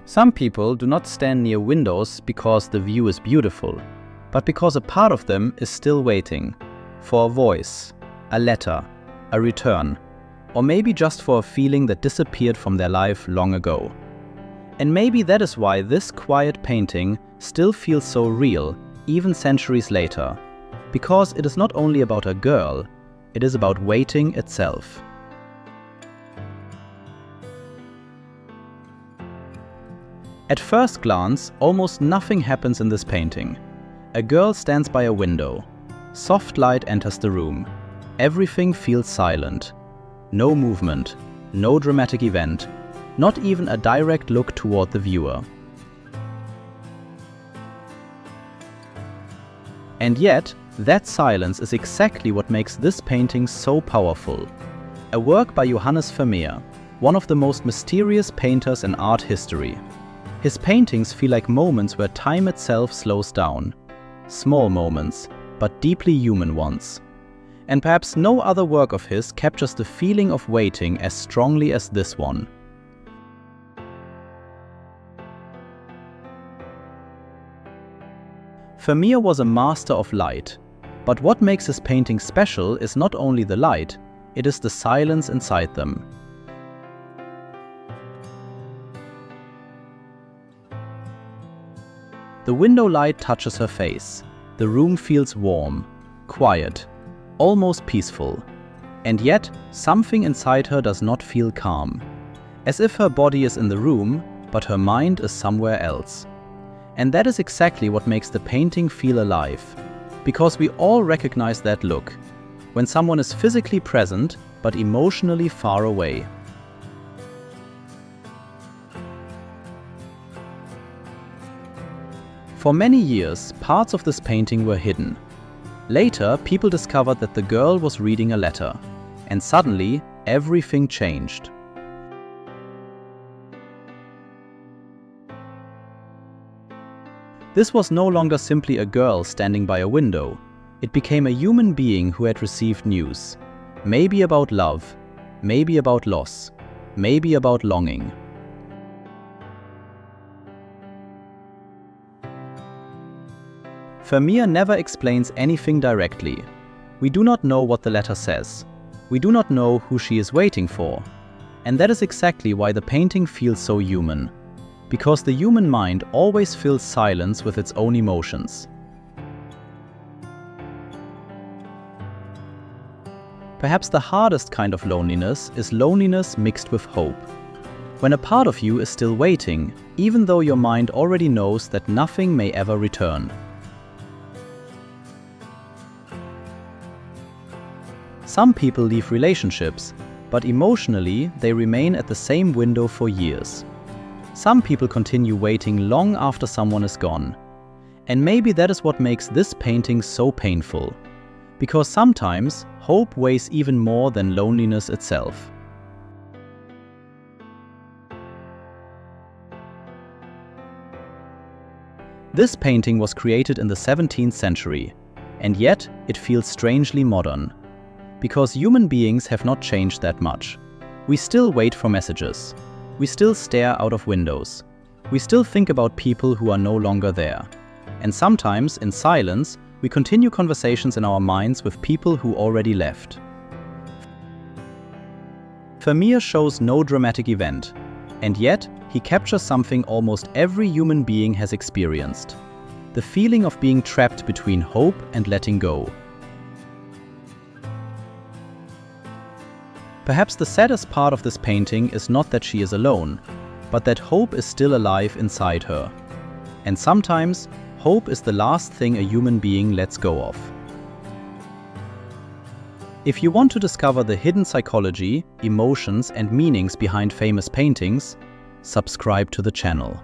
Some people do not stand near windows because the view is beautiful, but because a part of them is still waiting for a voice, a letter, a return, or maybe just for a feeling that disappeared from their life long ago. And maybe that is why this quiet painting still feels so real, even centuries later, because it is not only about a girl, it is about waiting itself. At first glance, almost nothing happens in this painting. A girl stands by a window. Soft light enters the room. Everything feels silent. No movement, no dramatic event, not even a direct look toward the viewer. And yet, that silence is exactly what makes this painting so powerful. A work by Johannes Vermeer, one of the most mysterious painters in art history. His paintings feel like moments where time itself slows down. Small moments, but deeply human ones. And perhaps no other work of his captures the feeling of waiting as strongly as this one. Vermeer was a master of light, but what makes his paintings special is not only the light, it is the silence inside them. The window light touches her face. The room feels warm, quiet, almost peaceful. And yet, something inside her does not feel calm. As if her body is in the room, but her mind is somewhere else. And that is exactly what makes the painting feel alive. Because we all recognize that look. When someone is physically present, but emotionally far away. For many years, parts of this painting were hidden. Later, people discovered that the girl was reading a letter, and suddenly, everything changed. This was no longer simply a girl standing by a window. It became a human being who had received news. Maybe about love, maybe about loss, maybe about longing. Vermeer never explains anything directly. We do not know what the letter says. We do not know who she is waiting for. And that is exactly why the painting feels so human. Because the human mind always fills silence with its own emotions. Perhaps the hardest kind of loneliness is loneliness mixed with hope. When a part of you is still waiting, even though your mind already knows that nothing may ever return. Some people leave relationships, but emotionally they remain at the same window for years. Some people continue waiting long after someone is gone. And maybe that is what makes this painting so painful. Because sometimes hope weighs even more than loneliness itself. This painting was created in the 17th century, and yet it feels strangely modern. Because human beings have not changed that much. We still wait for messages. We still stare out of windows. We still think about people who are no longer there. And sometimes, in silence, we continue conversations in our minds with people who already left. Vermeer shows no dramatic event, and yet he captures something almost every human being has experienced. The feeling of being trapped between hope and letting go. Perhaps the saddest part of this painting is not that she is alone, but that hope is still alive inside her. And sometimes, hope is the last thing a human being lets go of. If you want to discover the hidden psychology, emotions, and meanings behind famous paintings, subscribe to the channel.